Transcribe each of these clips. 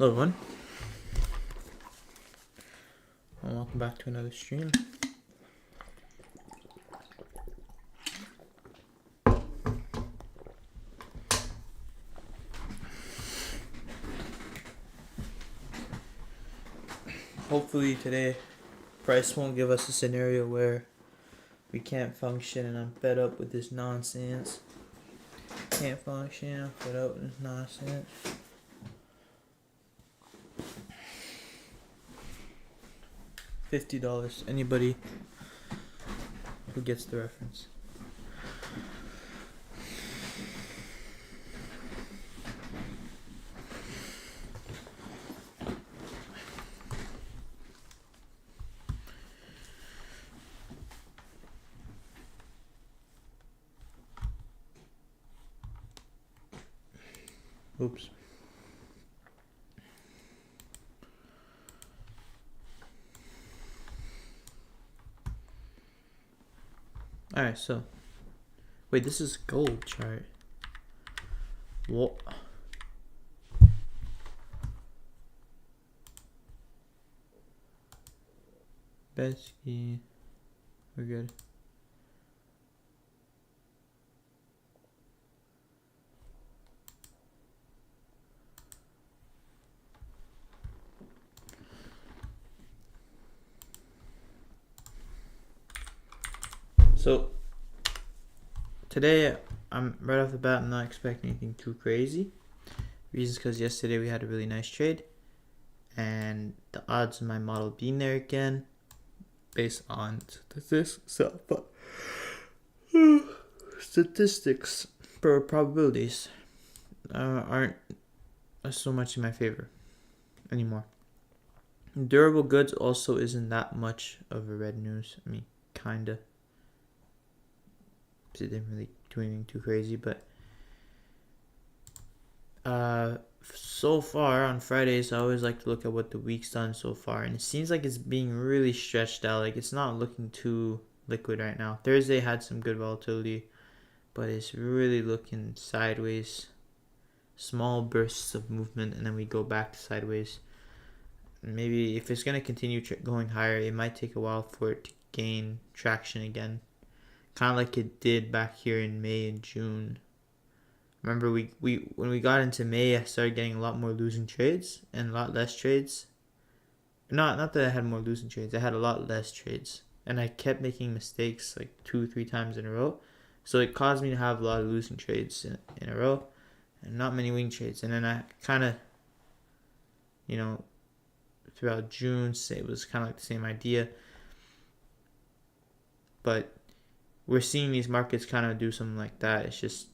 Hello everyone, and welcome back to another stream. Hopefully today price won't give us a scenario where we can't function and I'm fed up with this nonsense. Can't function, I'm fed up with this nonsense. $50. Anybody who gets the reference. Oops. Alright, so wait, this is gold chart. What? Betsky. We're good. So today, I'm right off the bat, I'm not expecting anything too crazy. Reasons because yesterday we had a really nice trade, and the odds of my model being there again, based on statistics, probabilities, aren't so much in my favor anymore. Durable goods also isn't that much of a red news. I mean, kinda. It didn't really do anything too crazy, but so far on Fridays I always like to look at what the week's done so far, and it seems like it's being really stretched out. Like, it's not looking too liquid right now. Thursday had some good volatility, but it's really looking sideways. Small bursts of movement, and then we go back to sideways. Maybe if it's going to continue going higher, it might take a while for it to gain traction again. Kind of like it did back here in May and June. Remember, we when we got into May, I started getting a lot more losing trades and a lot less trades. Not that I had more losing trades. I had a lot less trades, and I kept making mistakes like 2-3 times in a row. So it caused me to have a lot of losing trades in a row, and not many win trades. And then I kind of, throughout June, it was kind of like the same idea. But we're seeing these markets kind of do something like that. It's just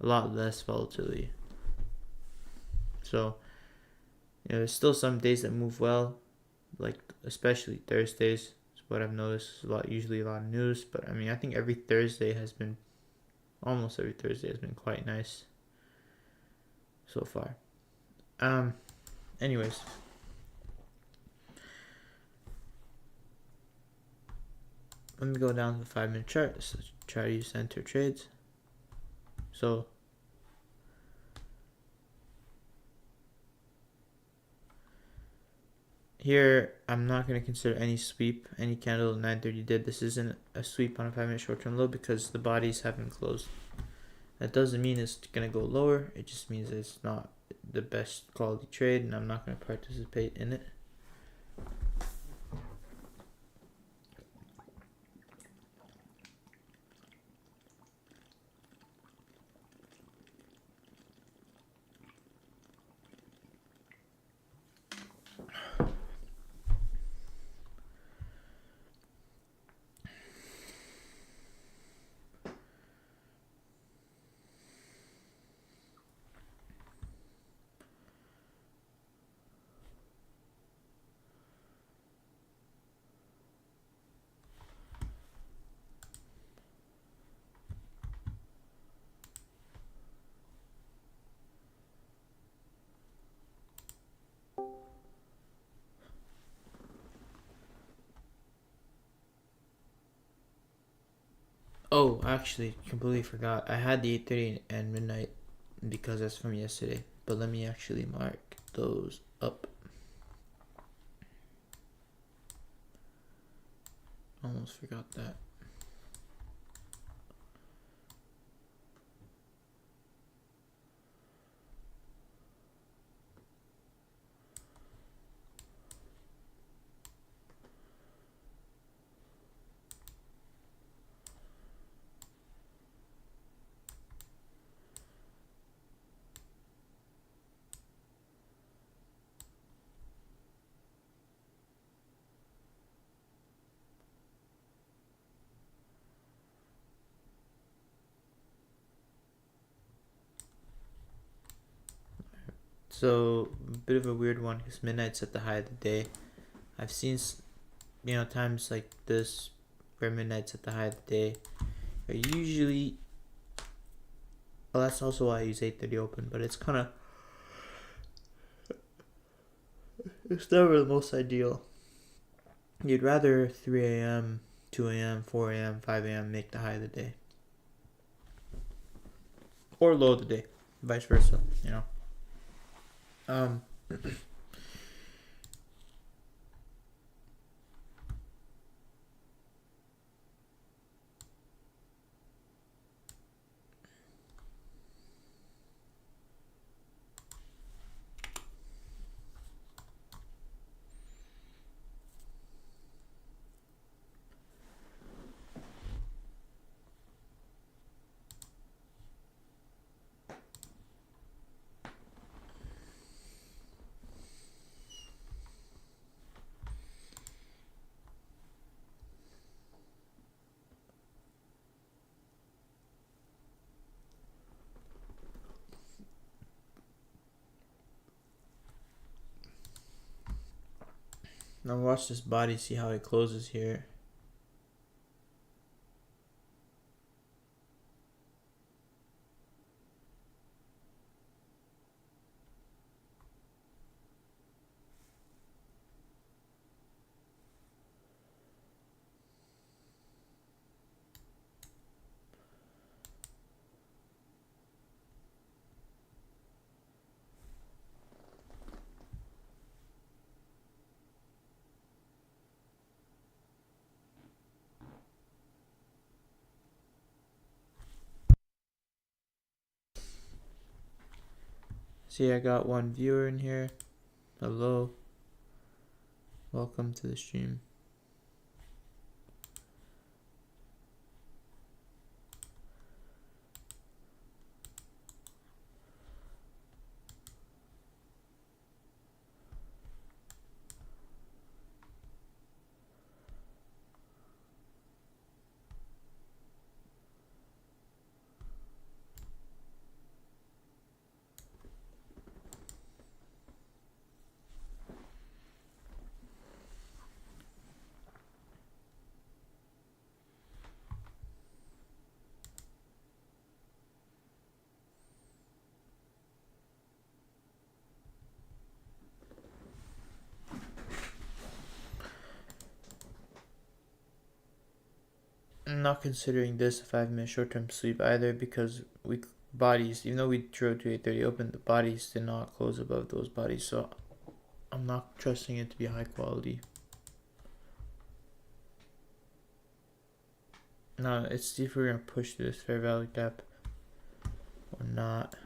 a lot less volatility. So, there's still some days that move well, like especially Thursdays. Is what I've noticed. Usually a lot of news, but I mean, I think almost every Thursday has been quite nice so far. Anyways. Let me go down to the 5-minute chart. Let's try to use enter trades. So here, I'm not going to consider any sweep. Any candle at 9:30 did. This isn't a sweep on a 5-minute short-term low because the bodies haven't closed. That doesn't mean it's going to go lower. It just means it's not the best quality trade, and I'm not going to participate in it. Oh, actually, completely forgot. I had the 8:30 and midnight because that's from yesterday. But let me actually mark those up. Almost forgot that. So, a bit of a weird one because midnight's at the high of the day. I've seen, times like this where midnight's at the high of the day are usually. Well, that's also why I use 8:30 open, but it's kind of. It's never the most ideal. You'd rather 3 a.m., 2 a.m., 4 a.m., 5 a.m. make the high of the day. Or low of the day. Vice versa, Now watch this body, see how it closes here. See, I got one viewer in here. Hello. Welcome to the stream. I'm not considering this a 5-minute short-term sleep either because bodies, even though we drew to 8:30 open, the bodies did not close above those bodies, so I'm not trusting it to be high quality. Now, let's see if we're gonna push this fair value gap or not.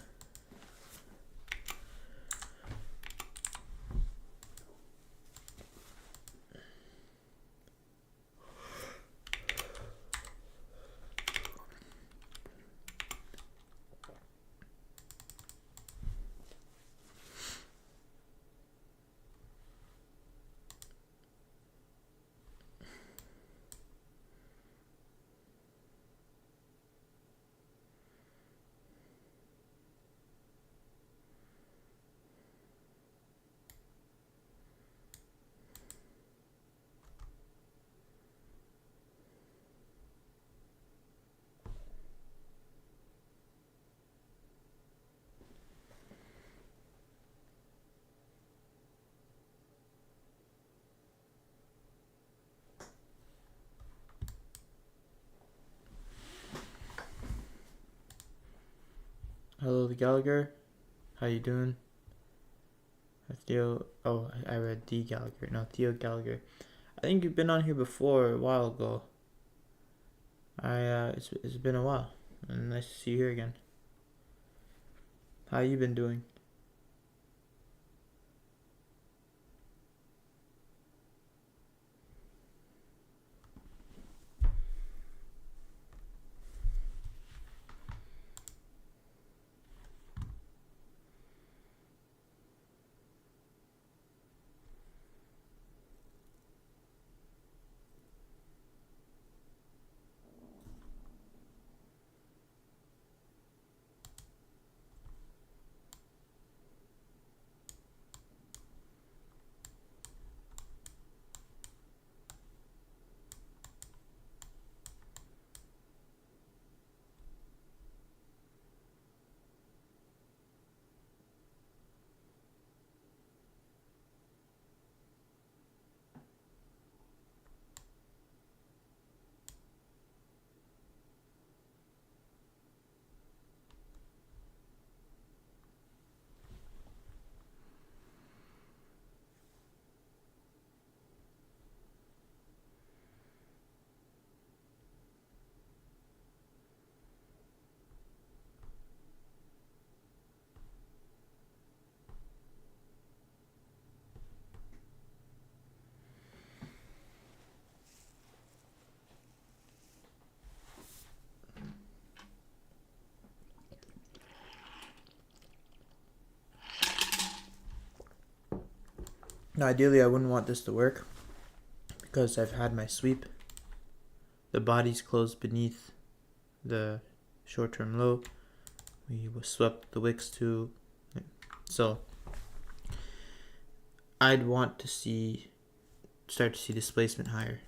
Hello, the Gallagher. How you doing? Theo. Oh, I read D Gallagher. No, Theo Gallagher. I think you've been on here before a while ago. It's been a while. And nice to see you here again. How you been doing? No, ideally, I wouldn't want this to work because I've had my sweep. The body's closed beneath the short-term low. We swept the wicks too. So I'd want to start to see displacement higher.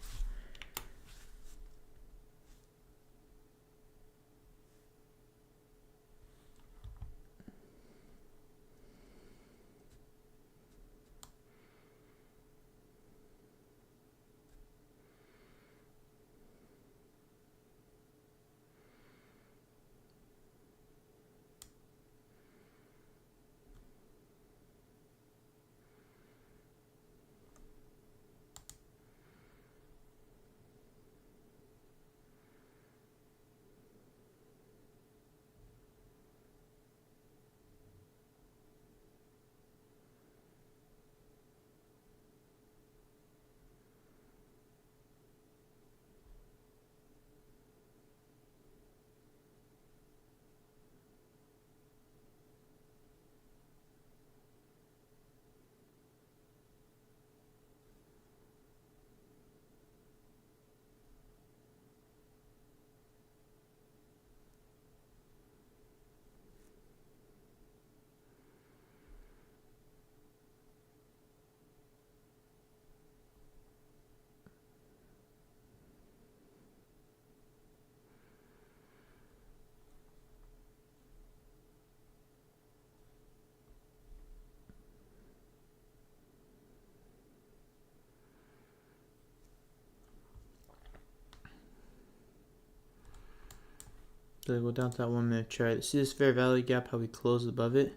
So go down to that 1 minute chart. See this fair value gap, how we closed above it?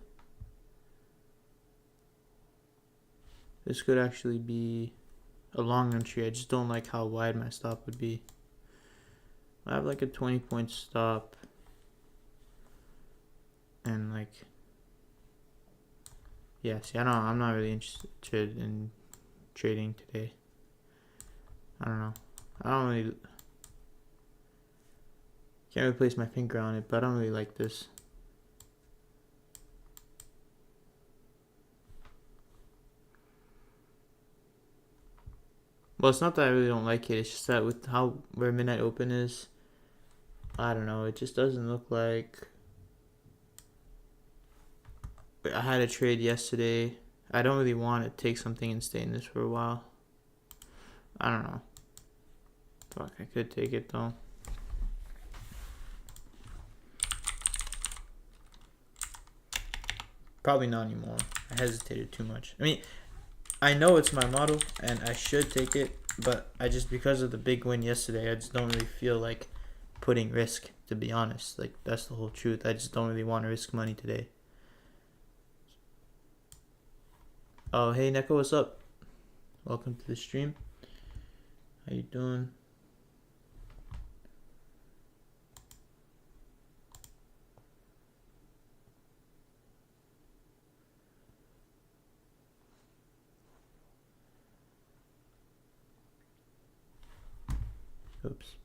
This could actually be a long entry. I just don't like how wide my stop would be. I have like a 20-point stop. And like, yeah, see, I'm not really interested in trading today. I don't know. I don't really, can't really place my finger on it, but I don't really like this. Well, it's not that I really don't like it. It's just that with where midnight open is, I don't know. It just doesn't look like. I had a trade yesterday. I don't really want to take something and stay in this for a while. I don't know. Fuck, I could take it though. Probably not anymore. I hesitated too much. I mean, I know it's my model and I should take it, but I just, because of the big win yesterday, I just don't really feel like putting risk, to be honest. Like, that's the whole truth. I just don't really want to risk money today. Oh, hey Neko, what's up? Welcome to the stream. How you doing? Oops.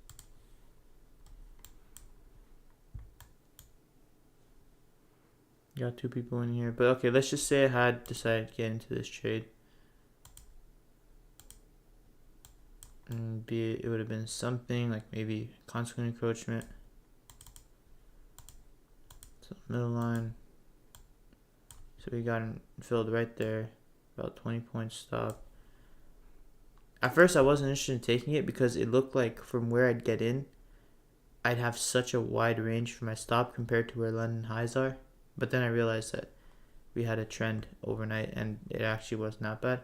Got two people in here, but okay, let's just say I had decided to get into this trade. And it would have been something like maybe consequent encroachment. So middle line. So we got him filled right there. About 20 points stop. At first I wasn't interested in taking it because it looked like from where I'd get in, I'd have such a wide range for my stop compared to where London highs are. But then I realized that we had a trend overnight and it actually wasn't that bad.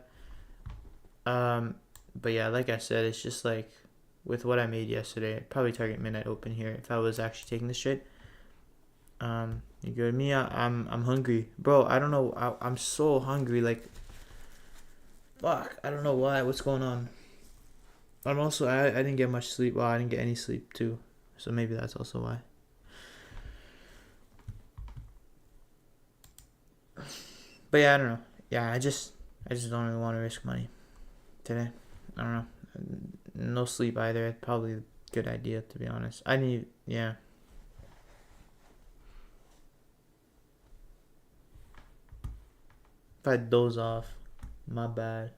But yeah, like I said, it's just like with what I made yesterday, I'd probably target midnight open here if I was actually taking this trade. You good? Me, I'm hungry, bro. I don't know. I'm so hungry. Like, fuck. I don't know why. What's going on? I'm also I didn't get much sleep. Well, I didn't get any sleep too, so maybe that's also why. But yeah, I don't know. Yeah, I just don't really want to risk money today. I don't know. No sleep either. Probably a good idea, to be honest. Yeah. If I doze off, my bad.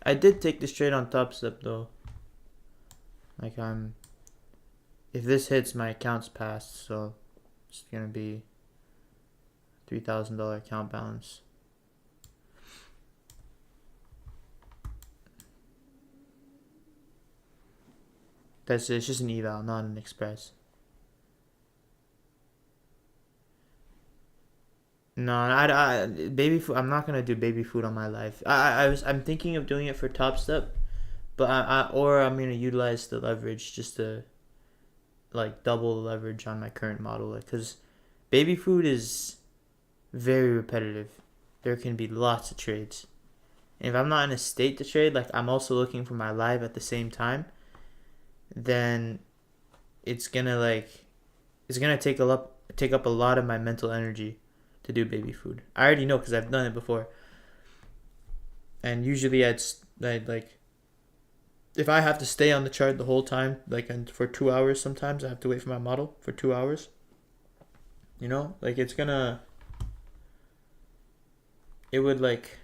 I did take this trade on top step though. Like if this hits, my account's passed, so it's gonna be $3,000 account balance. It's just an eval, not an express. No, baby food. I'm not gonna do baby food on my life. I'm thinking of doing it for top step, but I'm gonna utilize the leverage just to like double the leverage on my current model, like, cause baby food is very repetitive. There can be lots of trades. And if I'm not in a state to trade, like I'm also looking for my live at the same time, then it's gonna take up a lot of my mental energy to do baby food. I already know because I've done it before. And usually I'd like, if I have to stay on the chart the whole time, like, and for 2 hours, sometimes I have to wait for my model for 2 hours. You know, like it would like,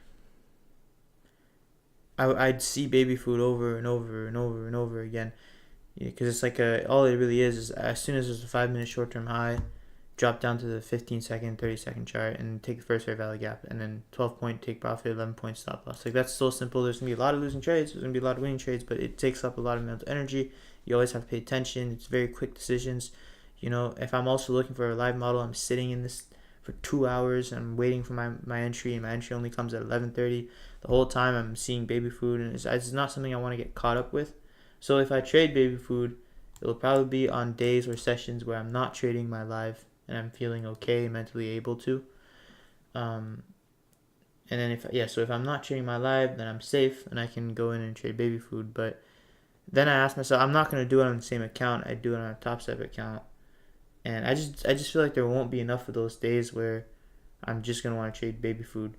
I'd see baby food over and over and over and over again. Yeah, because it's like all it really is as soon as there's a 5-minute short-term high, drop down to the 15-second, 30-second chart and take the first fair value gap, and then 12-point take profit, 11-point stop loss. Like, that's so simple. There's gonna be a lot of losing trades, there's gonna be a lot of winning trades, but it takes up a lot of mental energy. You always have to pay attention. It's very quick decisions. You know, if I'm also looking for a live model, I'm sitting in this for 2 hours and I'm waiting for my entry, and my entry only comes at 11:30. The whole time I'm seeing baby food, and it's not something I want to get caught up with. So if I trade baby food, it'll probably be on days or sessions where I'm not trading my live and I'm feeling okay, mentally able to. And then so if I'm not trading my live, then I'm safe and I can go in and trade baby food. But then I ask myself, I'm not gonna do it on the same account. I do it on a top step account, and I just feel like there won't be enough of those days where I'm just gonna want to trade baby food,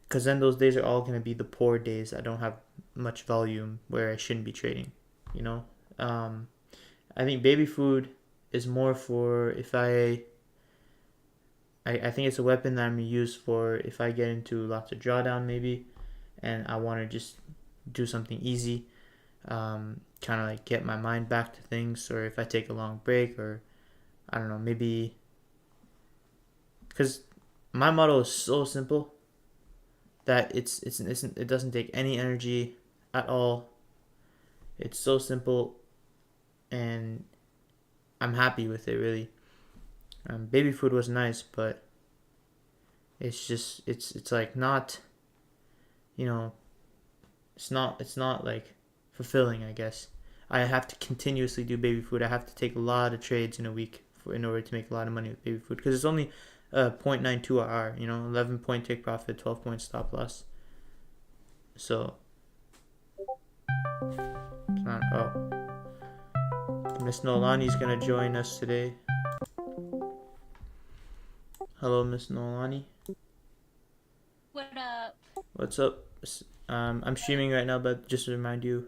because then those days are all gonna be the poor days. I don't have much volume where I shouldn't be trading. You know, I think baby food is more for if I think it's a weapon that I'm gonna use for if I get into lots of drawdown maybe, and I want to just do something easy, kind of like get my mind back to things, or if I take a long break, or I don't know, maybe because my model is so simple that it doesn't take any energy at all. It's so simple, and I'm happy with it, really. Baby food was nice, but it's just it's like not, you know, it's not like fulfilling, I guess. I have to continuously do baby food. I have to take a lot of trades in a week in order to make a lot of money with baby food because it's only 0.92 R. 11-point take profit, 12-point stop loss. So it's not. Oh, Miss Nolani's gonna join us today. Hello, Miss Nolani. What up? What's up? I'm streaming right now, but just to remind you.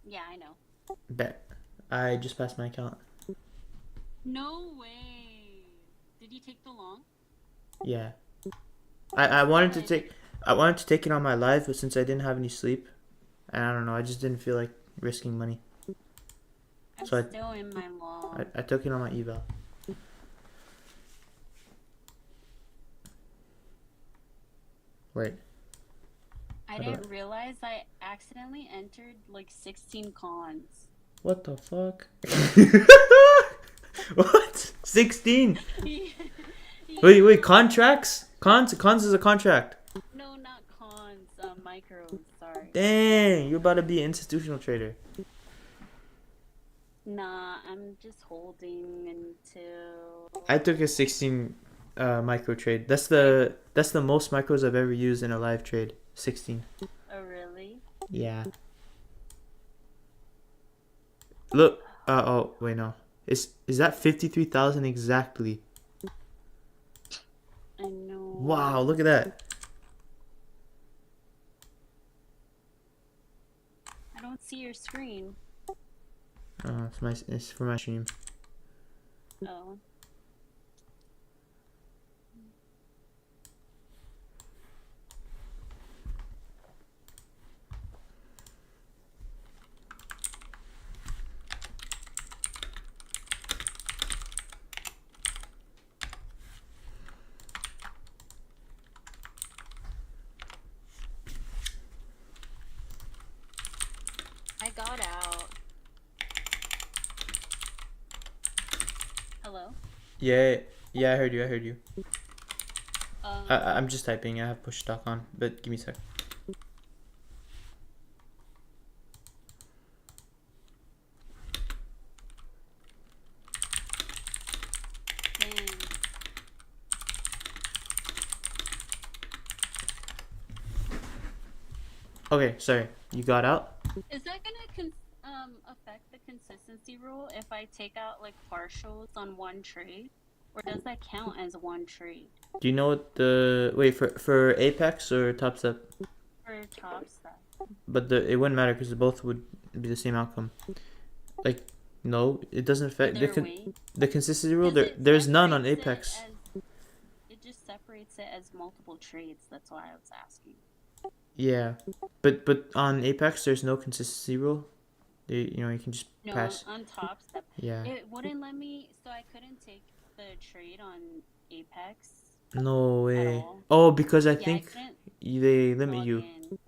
Yeah, I know. Bet. I just passed my account. No way. Did you take the long? Yeah. I wanted to take it on my live, but since I didn't have any sleep, and I don't know, I just didn't feel like risking money. I'm So still in my long. I took it on my eval. Wait. I didn't realize I accidentally entered like 16 cons. What the fuck? What? 16? Yeah. Wait, contracts? Cons is a contract. No, not cons, micros, sorry. Dang, you're about to be an institutional trader. Nah, I'm just holding until... I took a 16 micro trade. That's the most micros I've ever used in a live trade. 16. Oh, really? Yeah. Look. Oh, wait, no. Is that 53,000 exactly? I know. Wow, look at that. I don't see your screen. It's for my stream. Oh. I got out. Hello? Yeah, I heard you. Um, I'm just typing. I have push stock on, but give me a sec. dang. Okay, sorry. You got out? Is that gonna affect the consistency rule if I take out like partials on one trade? Or does that count as one trade? Do you know what the wait for Apex or Top Step? For top stuff. But it wouldn't matter because both would be the same outcome. Like, no, it doesn't affect the consistency rule. There's none on Apex. It just separates it as multiple trades. That's why I was asking. Yeah, but on Apex there's no consistency rule. You can just pass. No, on top step. Yeah. It wouldn't let me, so I couldn't take the trade on Apex. No At way. all. Oh, because I Yeah, think I they limit log you. in.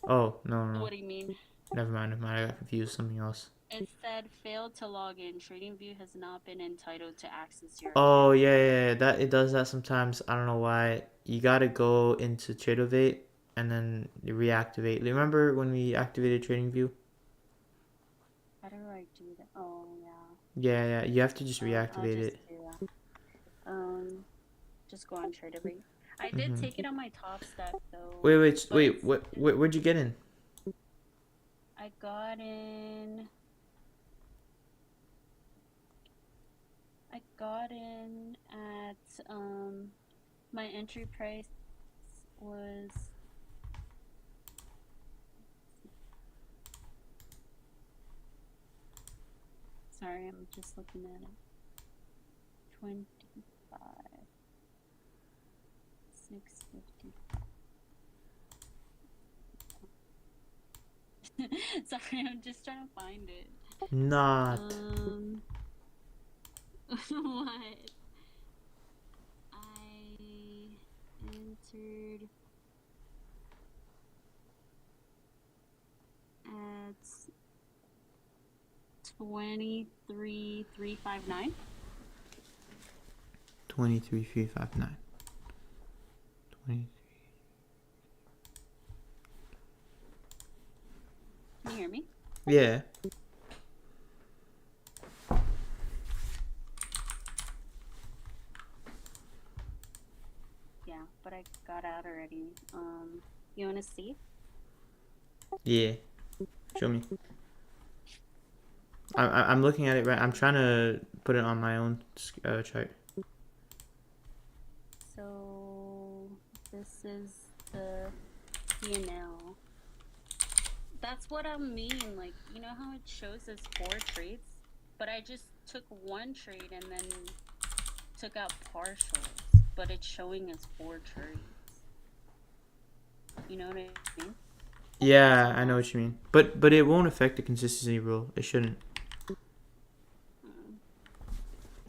Oh, no. What do you mean? Never mind. I got confused. Something else. It said failed to log in. TradingView has not been entitled to access your Oh, account. yeah. That it does that sometimes. I don't know why. You gotta go into Tradeovate and then reactivate. Remember when we activated TradingView? How do I do that? Oh, Yeah. You have to just reactivate I'll it. just do that. Just go on TradingView. I did take it on my top step though. Wait. Where'd you get in? I got in. At my entry price was sorry, I'm just looking at it. 25 650. Sorry, I'm just trying to find it. Not. What? I entered at 23,359. 23,359. 23. hear me? Yeah. Yeah, but I got out already. You wanna see? Yeah. Show me. I'm looking at it right. I'm trying to put it on my own chart. So this is the P&L. That's what I mean. Like, you know how it shows as 4 trades, but I just took one trade and then took out partials, but it's showing as 4 trades. You know what I mean? Yeah, I know what you mean. But it won't affect the consistency rule. It shouldn't. Mm.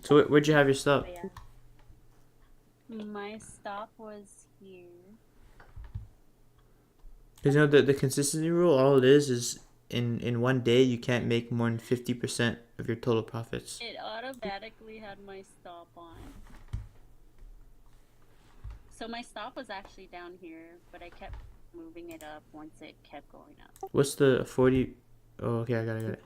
So where'd you have your stop? But yeah. My stop was here. Because you know the consistency rule, all it is in one day you can't make more than 50% of your total profits. It automatically had my stop on. So my stop was actually down here, but I kept moving it up once it kept going up. What's the 40? Oh, okay, I got it.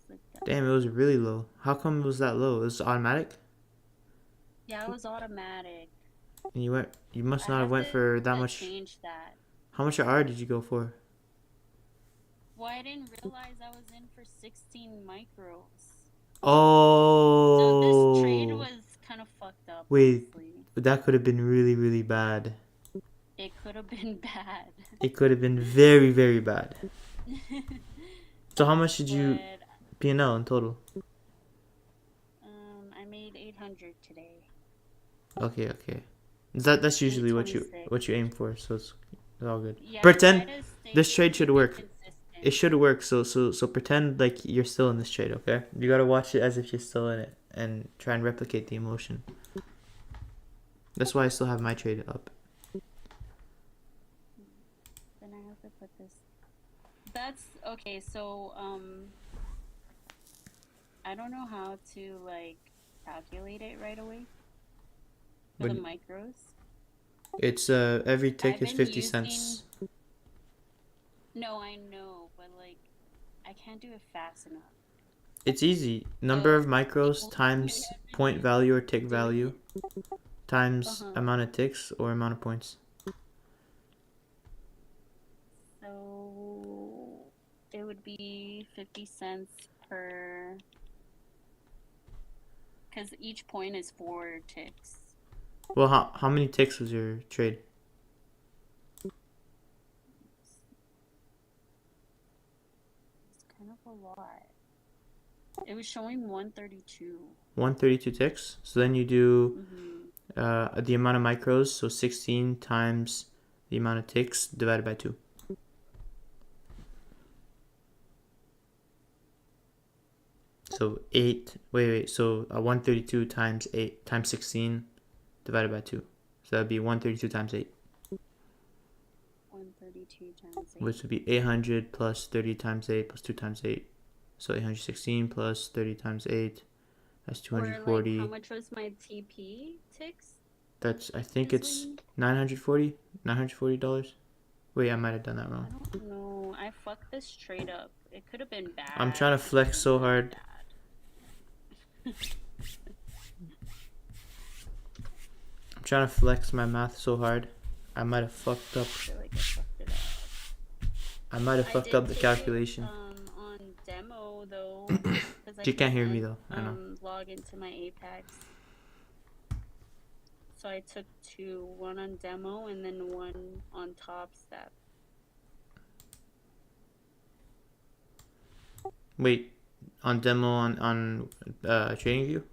Like Damn, it was really low. How come it was that low? It was automatic? Yeah, it was automatic. And you must I not have have went for that to much. change that. How much R did you go for? Well, I didn't realize I was in for 16 micros. Oh. So this trade was kind of fucked up, wait, honestly. that could have been really, really bad. It could have been bad. It could have been very, very bad. So how much did you P&L in total? I made 800 today. Okay. That's usually what you 826. aim for, so it's all good. Yeah, Pretend try to stay this trade should work. consistent. It should work. So pretend like you're still in this trade, okay? You gotta watch it as if you're still in it and try and replicate the emotion. That's why I still have my trade up. Then I have to put this. That's okay. So I don't know how to like calculate it right away for the micros. It's every tick I've is been 50 using... cents. No, I know, but like I can't do it fast enough. It's easy. Number of micros times point value or tick value times amount of ticks or amount of points. So it would be 50 cents per, because each point is 4 ticks. Well, how many ticks was your trade? It's kind of a lot. It was showing 132. 132 ticks. So then you do the amount of micros, so 16 times the amount of ticks divided by 2. So 8. Wait. So 132 times 8 times 16 divided by 2. So that would be 132 times 8. 132 times 8. Which would be 800 plus 30 times 8 plus 2 times 8. So 816 plus 30 times 8. That's 240. Or like, how much was my TP ticks? That's, I think it's $940. $940. Wait, I might have done that wrong. I don't know. I fucked this trade up. It could have been bad. I'm trying to flex so hard. I'm trying to flex my math so hard. I might have fucked up. I feel like I fucked it up. I might have fucked up the calculation. On demo though. You can't hear me though. I know. Log into my Apex. So I took 2, one on demo and then one on top step. Wait, on demo on TradingView?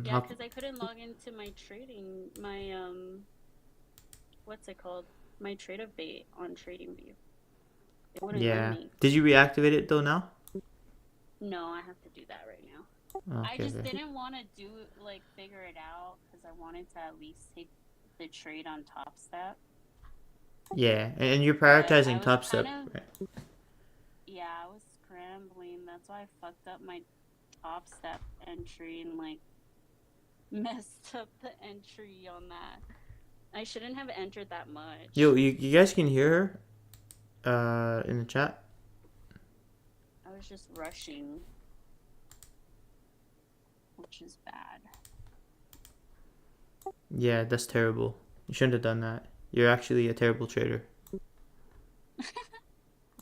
Yeah, because I couldn't log into my trading, my what's it called? My trader bait on TradingView. It wouldn't let me. Did you reactivate it though now? No, I have to do that right now. I just didn't want to figure it out because I wanted to at least take the trade on Top Step. Yeah, and you're prioritizing Top Step. Right? Yeah, I was scrambling. That's why I fucked up my Top Step entry and messed up the entry on that. I shouldn't have entered that Yo, much. you guys can hear her in the chat? I was just rushing, which is bad. Yeah, that's terrible. You shouldn't have done that. You're actually a terrible trader.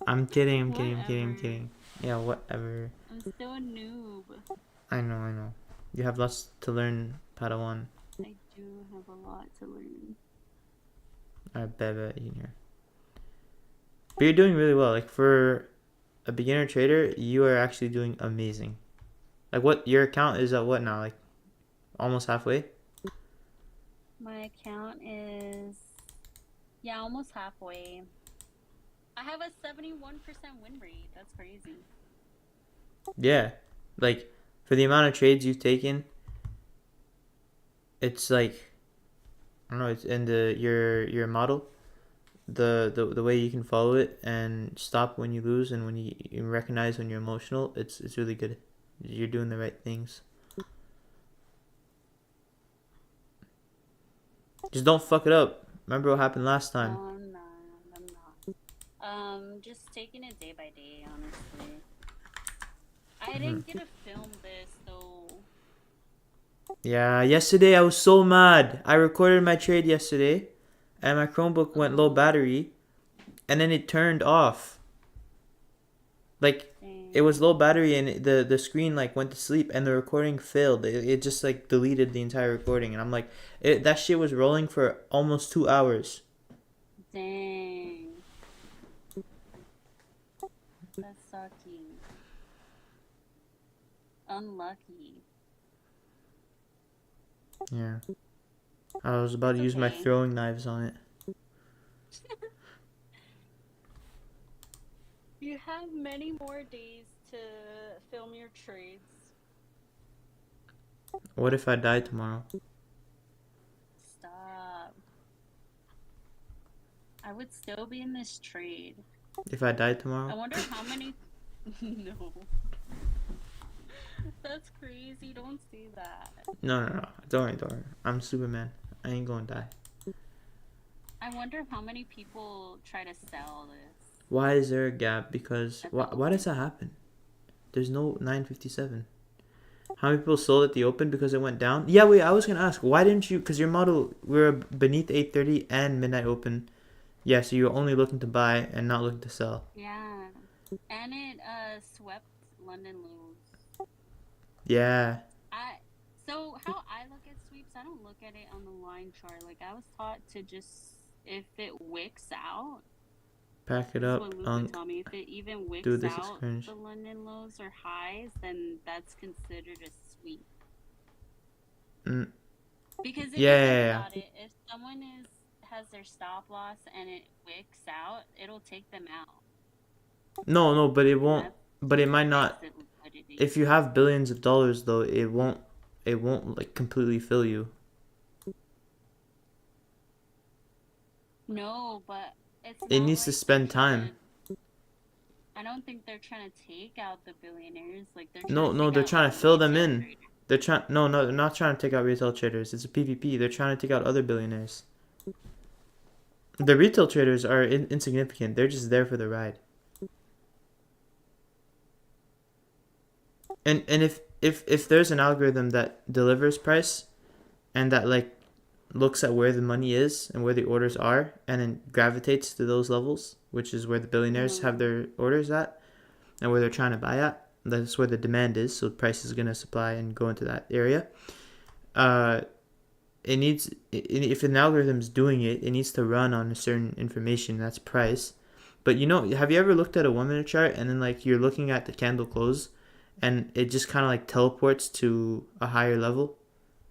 I'm kidding, I'm kidding, I'm kidding, I'm Whatever. kidding. Yeah, whatever. I'm still a noob. I know, I know. You have lots to learn, Padawan. I do have a lot to learn. I bet you here. But you're doing really well. Like for a beginner trader, you are actually doing amazing. Like what your account is at what now? Like almost halfway? My account is, yeah, almost halfway. I have a 71% win rate. That's crazy. Yeah. Like for the amount of trades you've taken, it's like I don't know, it's in your model, the way you can follow it and stop when you lose and when you recognize when you're emotional, it's really good. You're doing the right things. Just don't fuck it up. Remember what happened last time. No, I'm not. I'm not. Just taking it day by day, honestly. I didn't get to film this though. Yeah, yesterday I was so mad. I recorded my trade yesterday and my Chromebook went low battery and then it turned off. Like it was Dang. low battery and the screen like went to sleep and the recording failed. It just like deleted the entire recording and I'm like that shit was rolling for almost 2 hours. Dang. That's sucky. Unlucky. Yeah. I was about It's to use my okay. throwing knives on it. You have many more days to film your trades. What if I die tomorrow? Stop. I would still be in this trade. If I die I tomorrow? wonder how many. No. That's crazy. Don't say that. No. Don't worry. I'm Superman. I ain't gonna die. I wonder how many people try to sell this Why is there a gap? Because at the why does open. that happen? There's no 957. How many people sold at the open because it went down? Yeah, wait, I was gonna ask, why didn't you? Because your model, we're beneath 8:30 and midnight open. Yeah, so you're only looking to buy and not looking to sell. Yeah. And it swept London lows. Yeah, I so how I look at sweeps, I don't look at it on the line chart. Like I was taught to just if it wicks out, pack it this is up, what Luca Unk. told me. If it even Dude, wicks this is out cringe. the London lows or highs, then that's considered a sweep. Mm, Because if you think yeah. about it, if someone has their stop loss and it wicks out, it'll take them out, No, but it and won't. that's But it might not. exit liquidity. If you have billions of dollars, though, it won't. It won't like completely fill you. No, but it's It not needs to like they're spend trying time. to. I don't think they're trying to take out the billionaires. Like they're trying No, to no, take they're out trying to fill them retail in. traders. They're trying. No, they're not trying to take out retail traders. It's a PvP. They're trying to take out other billionaires. The retail traders are insignificant. They're just there for the ride. And if there's an algorithm that delivers price and that like looks at where the money is and where the orders are and then gravitates to those levels, which is where the billionaires have Mm-hmm. their orders at and where they're trying to buy at. That's where the demand is, so the price is gonna supply and go into that area. Uh, it needs if an algorithm's doing it, it needs to run on a certain information that's price. But have you ever looked at a 1 minute chart and then like you're looking at the candle close, and it just kind of like teleports to a higher level?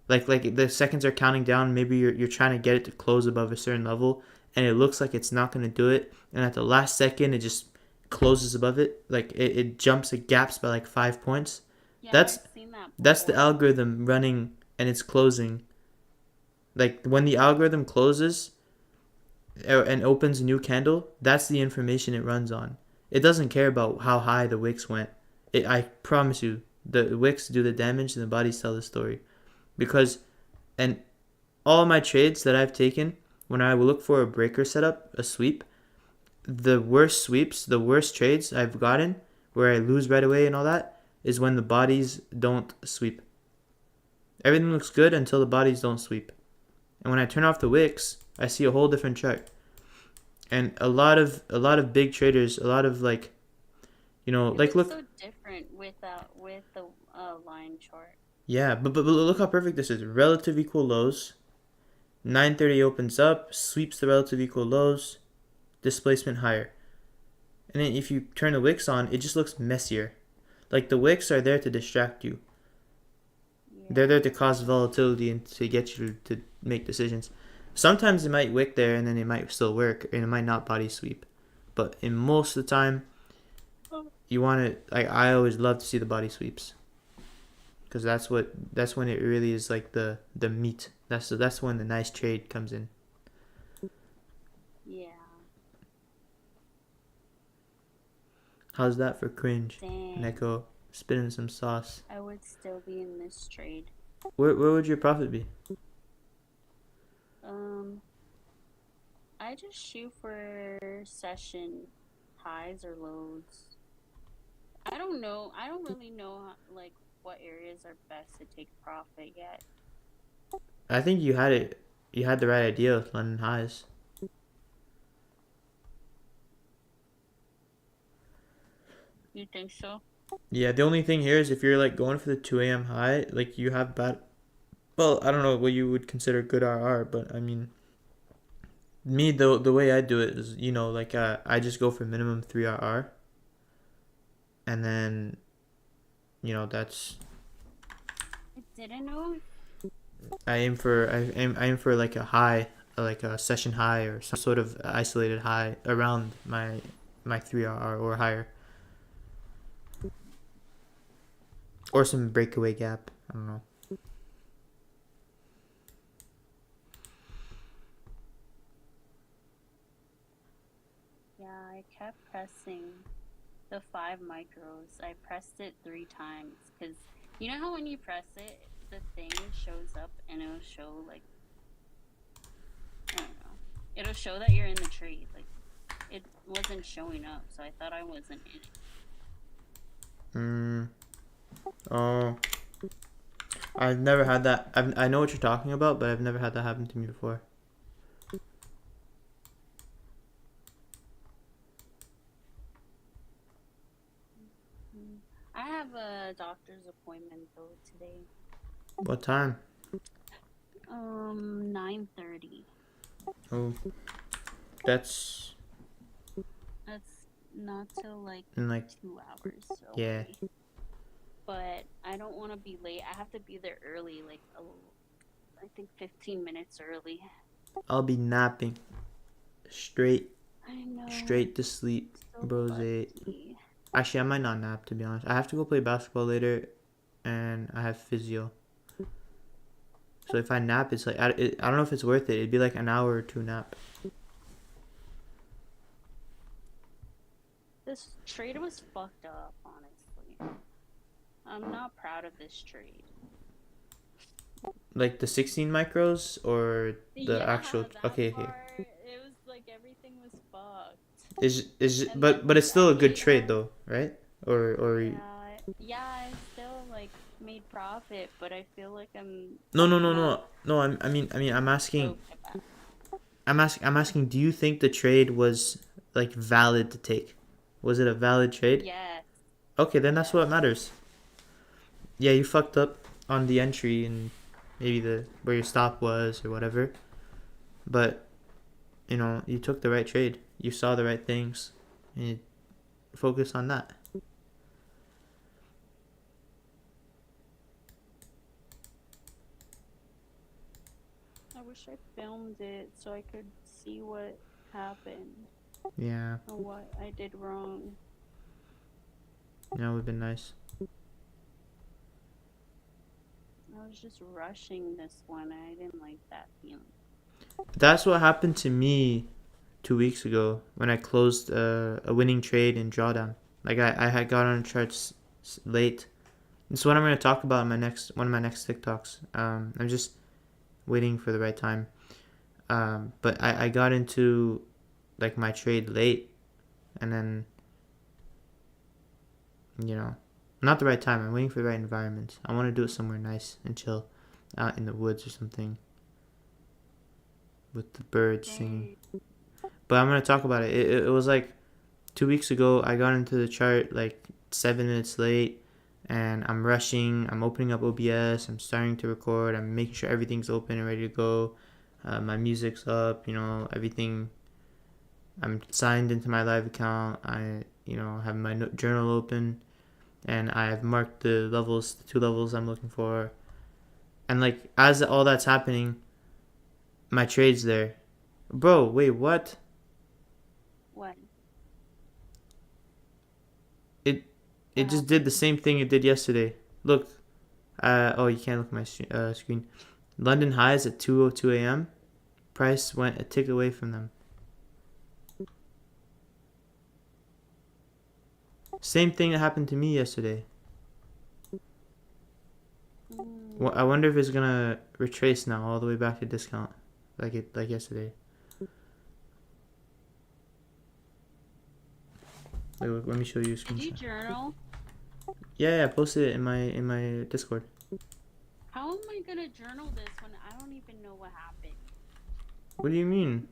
Like the seconds are counting down. Maybe you're trying to get it to close above a certain level, and it looks like it's not gonna do it, and at the last second it just closes above it. Like it jumps, it gaps by like 5 points. Yeah, That's I've seen that that's the before. algorithm running and it's closing. Like when the algorithm closes and opens a new candle, that's the information it runs on. It doesn't care about how high the wicks went. I promise you, the wicks do the damage and the bodies tell the story. Because, and all my trades that I've taken, when I look for a breaker setup, a sweep, the worst sweeps, the worst trades I've gotten where I lose right away and all that is when the bodies don't sweep. Everything looks good until the bodies don't sweep. And when I turn off the wicks, I see a whole different chart. And a lot of big traders, a lot of like, It like looks look, so different with the line chart. yeah, but look how perfect this is. Relative equal lows. 930 opens up, sweeps the relative equal lows, displacement higher. And then if you turn the wicks on, it just looks messier. Like the wicks are there to distract you. Yeah. They're there to cause volatility and to get you to make decisions. Sometimes it might wick there and then it might still work and it might not body sweep. But in most of the time, you want to, like, I always love to see the body sweeps. Because that's when it really is like the meat. That's when the nice trade comes in. Yeah. How's that for cringe? Dang. Neko, spitting some sauce. I would still be in this trade. Where would your profit be? I just shoot for session highs or lows. I don't know. I don't really know like what areas are best to take profit yet. I think you had it. You had the right idea with London highs. You think so? Yeah, the only thing here is if you're like going for the 2 a.m. high, like you have bad. Well, I don't know what you would consider good RR, but I mean, me the way I do it is like I just go for minimum 3 RR, and then, that's I didn't know. I aim for like a high, like a session high or some sort of isolated high around my 3 RR or higher. Or some breakaway gap. I don't know. Yeah, I kept pressing the 5 micros. I pressed it 3 times because you know how when you press it, the thing shows up and it'll show like, I don't know. It'll show that you're in the trade. Like it wasn't showing up, so I thought I wasn't in it. Oh. I've never had that. I know what you're talking about, but I've never had that happen to me before. I have a doctor's appointment though today. What time? 9:30. Oh. That's not till like in like 2 hours. yeah. But I don't want to be late. I have to be there early, like I think 15 minutes early. I'll be napping. Straight I know. Straight to sleep, So bros. lucky. Actually, I might not nap, to be honest. I have to go play basketball later, and I have physio. So if I nap, it's like I don't know if it's worth it. It'd be like an hour or 2 nap. This trade was fucked up, honestly. I'm not proud of this trade. Like the 16 micros or the actual. Okay. It was like everything was fucked. Is but it's still a good trade though, right? Or yeah, I still like made profit, but I feel like I'm no. I mean I'm asking. I'm asking. Do you think the trade was like valid to take? Was it a valid trade? Yes. Okay, then that's what matters. Yeah, you fucked up on the entry and maybe where your stop was or whatever, but you took the right trade. You saw the right things, and you focus on that. I wish I filmed it so I could see what happened. Yeah. Or what I did wrong. That would have been nice. I was just rushing this one. I didn't like that feeling. That's what happened to me 2 weeks ago when I closed a winning trade in drawdown. Like I had got on charts late. It's what I'm going to talk about in one of my next TikToks. I'm just waiting for the right time. But I got into like my trade late, and then you know, not the right time. I'm waiting for the right environment. I want to do it somewhere nice and chill, out in the woods or something, with the birds singing. Dang. But I'm gonna talk about it. It was like 2 weeks ago. I got into the chart like 7 minutes late, and I'm rushing. I'm opening up OBS. I'm starting to record. I'm making sure everything's open and ready to go. My music's up. Everything. I'm signed into my live account. I have my journal open, and I have marked the levels, the 2 levels I'm looking for. And like as all that's happening, my trade's there. Bro, wait, what? What? It What it just did the happened? same thing it did yesterday. Look, oh, you can't look at my screen. London highs at 2:02 a.m. Price went a tick away from them. Same thing that happened to me yesterday. Well, I Mm. wonder if it's gonna retrace now all the way back to discount, like yesterday. Wait, let me show you a Did you screenshot. journal? Yeah, I posted it in my Discord. How am I gonna journal this when I don't even know what happened? What do you mean?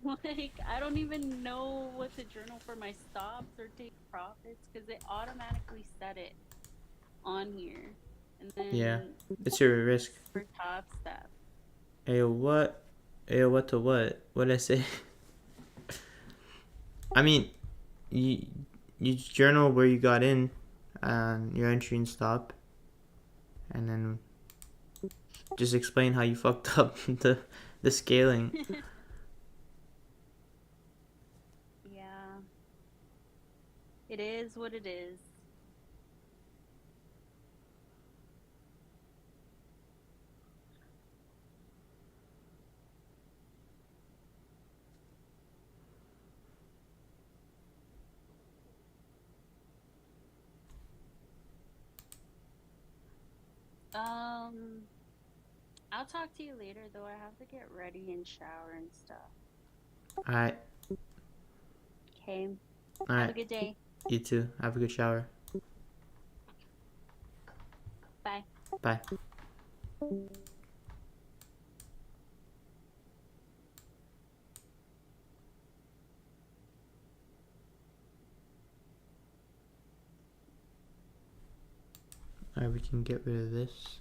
Like, I don't even know what to journal for my stops or take profits because they automatically set it on here. And Yeah, then it's your risk. for top step. Ayo, what? Ayo, what to what? What did I say? I mean, you you journal where you got in, and your entry and stop, and then just explain how you fucked up the scaling. Yeah, it is what it is. Um, I'll talk to you later though. I have to get ready and shower and stuff. All right, Okay. all Have right. a good day. You too. Have a good shower. Bye. Bye. All right, we can get rid of this.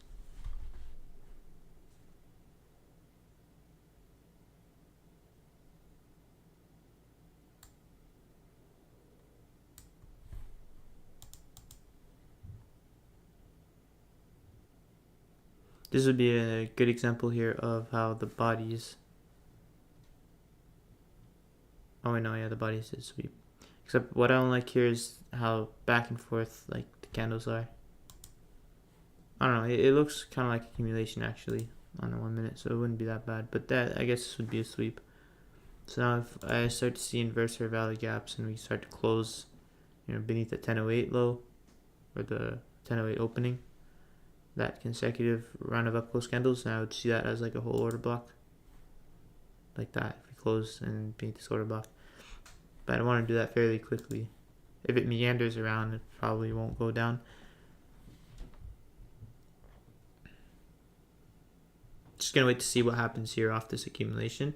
This would be a good example here of how the bodies. Oh wait, no, yeah, the bodies did sweep. Except what I don't like here is how back and forth like the candles are. I don't know. It looks kind of like accumulation actually on the 1 minute, so it wouldn't be that bad. But that, I guess, this would be a sweep. So now if I start to see inverse valley gaps and we start to close, beneath the 1008 low or the 1008 opening, that consecutive round of up close candles, and I would see that as like a whole order block, like that. If we close and beneath this order block, but I want to do that fairly quickly. If it meanders around, it probably won't go down. Just gonna wait to see what happens here off this accumulation,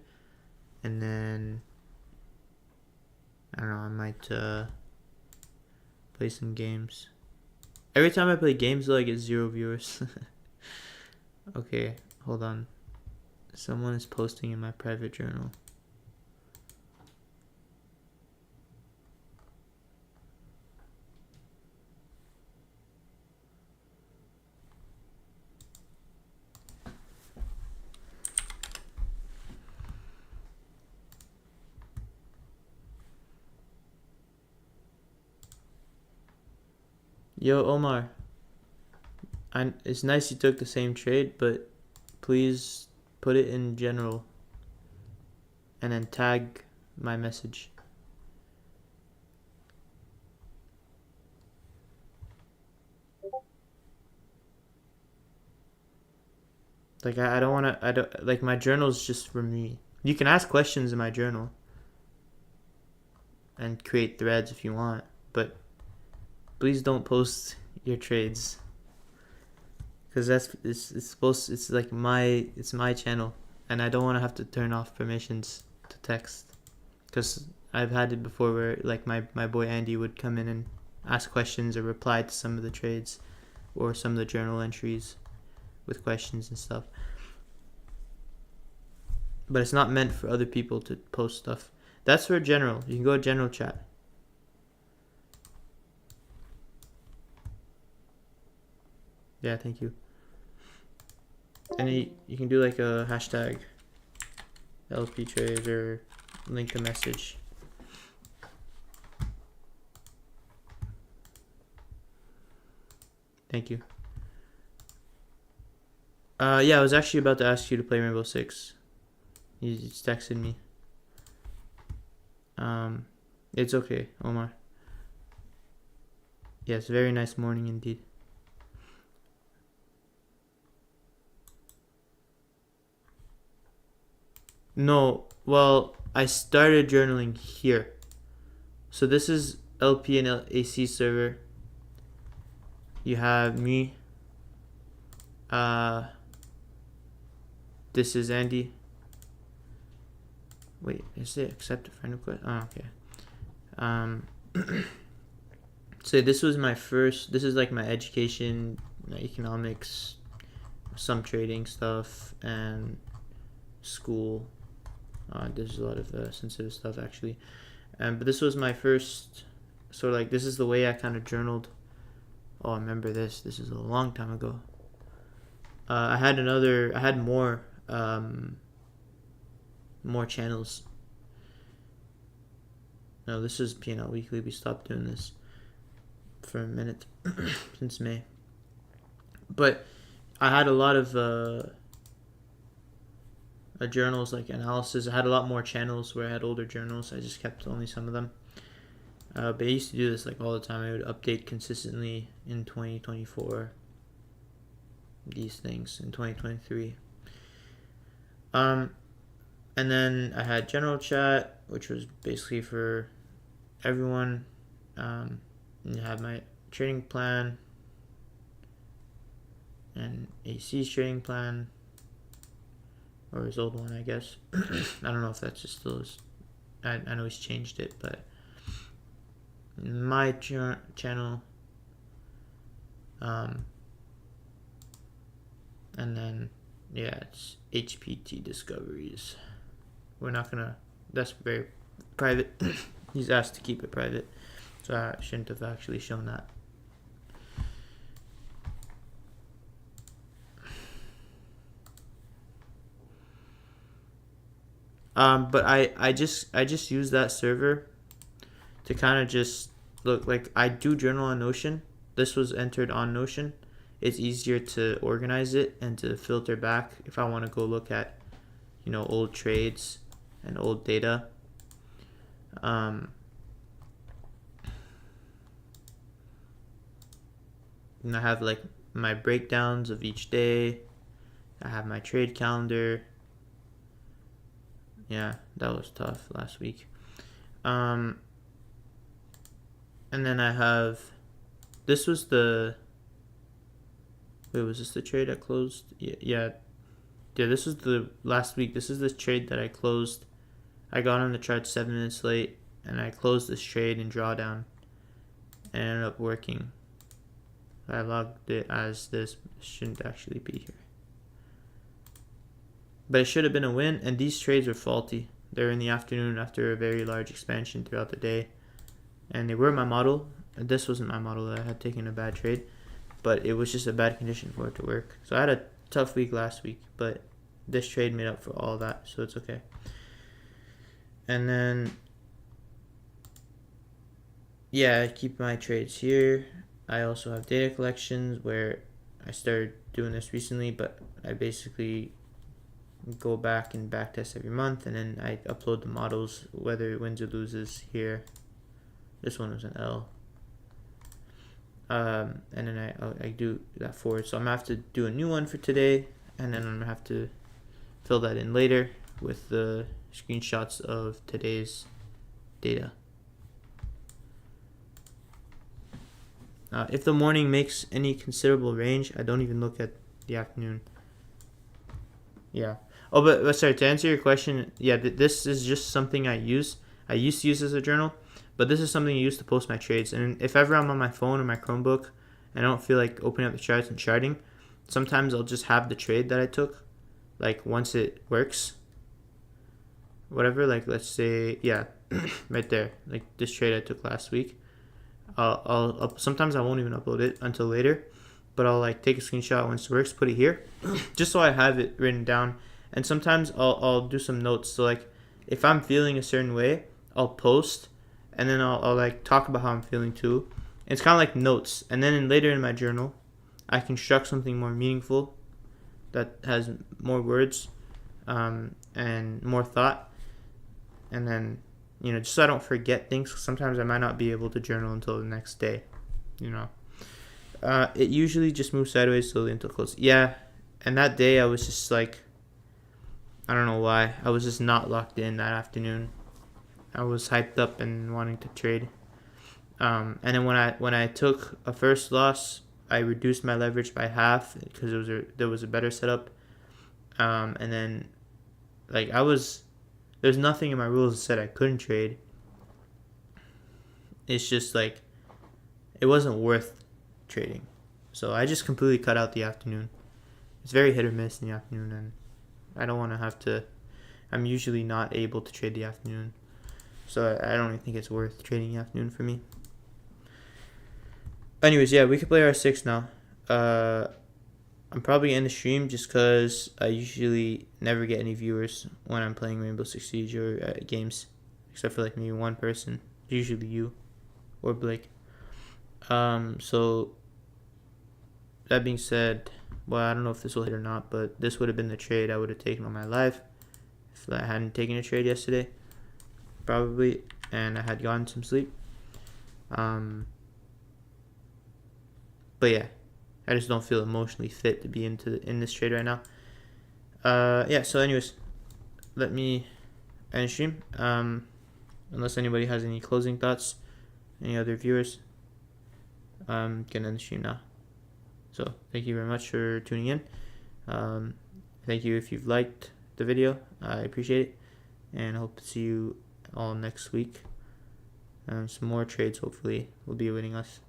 and then I don't know. I might play some games. Every time I play games, though, I get 0 viewers. Okay, hold on. Someone is posting in my private journal. Yo, Omar. It's nice you took the same trade, but please put it in general and then tag my message. Like I don't want to. I don't like my journal's just for me. You can ask questions in my journal and create threads if you want, but please don't post your trades because it's supposed it's like my channel, and I don't want to have to turn off permissions to text because I've had it before where like my boy Andy would come in and ask questions or reply to some of the trades or some of the journal entries with questions and stuff. But it's not meant for other people to post stuff. That's for general. You can go to general chat. Yeah, thank you. And you can do like a hashtag LPTrades or link a message. Thank you. Yeah, I was actually about to ask you to play Rainbow Six. He just texted me. It's okay, Omar. Yes, very nice morning indeed. No, well, I started journaling here. So this is LP and AC server. You have me. This is Andy. Wait, is it accept a friend request? Oh, okay. So this was my first. This is like my education, my economics, some trading stuff, and school. There's a lot of sensitive stuff actually, but this was my first. So like this is the way I kind of journaled. Oh, I remember this. This is a long time ago. I had more channels. No, this is P&L Weekly. We stopped doing this for a minute since May. But I had a lot of journals like analysis. I had a lot more channels where I had older journals. I just kept only some of them. But I used to do this like all the time. I would update consistently in 2024 these things in 2023. And then I had general chat, which was basically for everyone. And you have my trading plan and AC's trading plan, or his old one, I guess. I don't know if that's just still his. I know he's changed it, but my channel. And then yeah, it's HPT discoveries. We're not gonna. That's very private. He's asked to keep it private, so I shouldn't have actually shown that. But I just use that server to kind of just look like I do journal on Notion. This was entered on Notion. It's easier to organize it and to filter back if I want to go look at, old trades and old data. And I have like my breakdowns of each day. I have my trade calendar. Yeah, that was tough last week. And then I have, this was the, wait, was this the trade I closed? Yeah, this was the last week. This is the trade that I closed. I got on the chart 7 minutes late, and I closed this trade in drawdown, and it ended up working. I logged it as this. Shouldn't actually be here. But it should have been a win, and these trades were faulty. They're in the afternoon after a very large expansion throughout the day. And they were my model. This wasn't my model that I had taken a bad trade, but it was just a bad condition for it to work. So I had a tough week last week, but this trade made up for all that, so it's okay. And then, yeah, I keep my trades here. I also have data collections where I started doing this recently, but I basically go back and backtest every month, and then I upload the models, whether it wins or loses here. This one was an L. And then I do that forward. So I'm going to have to do a new one for today, and then I'm gonna have to fill that in later with the screenshots of today's data. If the morning makes any considerable range, I don't even look at the afternoon. Yeah. Oh, but sorry, to answer your question, yeah, this is just something I use. I used to use as a journal, but this is something I use to post my trades. And if ever I'm on my phone or my Chromebook and I don't feel like opening up the charts and charting, sometimes I'll just have the trade that I took, like once it works, whatever. Like let's say, yeah, right there, like this trade I took last week. I'll sometimes I won't even upload it until later, but I'll like take a screenshot once it works, put it here, just so I have it written down. And sometimes I'll do some notes. So like if I'm feeling a certain way, I'll post, and then I'll like talk about how I'm feeling too. And it's kind of like notes. And then later in my journal, I construct something more meaningful that has more words, and more thought. And then, just so I don't forget things. Sometimes I might not be able to journal until the next day, It usually just moves sideways slowly until close. Yeah, and that day I was just like, I don't know why. I was just not locked in that afternoon. I was hyped up and wanting to trade. And then when I took a first loss, I reduced my leverage by half because there was a better setup. And then, like there's nothing in my rules that said I couldn't trade. It's just like it wasn't worth trading, so I just completely cut out the afternoon. It's very hit or miss in the afternoon, and I don't want to have to. I'm usually not able to trade the afternoon, so I don't even think it's worth trading the afternoon for me. Anyways, yeah, we can play R6 now. I'm probably in the stream just because I usually never get any viewers when I'm playing Rainbow Six Siege or games, except for like maybe one person, usually you or Blake. So that being said, well, I don't know if this will hit or not, but this would have been the trade I would have taken on my live if I hadn't taken a trade yesterday, probably, and I had gotten some sleep. But yeah, I just don't feel emotionally fit to be in this trade right now. Yeah. So, anyways, let me end stream. Unless anybody has any closing thoughts, any other viewers, can end the stream now. So, thank you very much for tuning in. Thank you if you've liked the video. I appreciate it, and I hope to see you all next week. Some more trades hopefully will be awaiting us.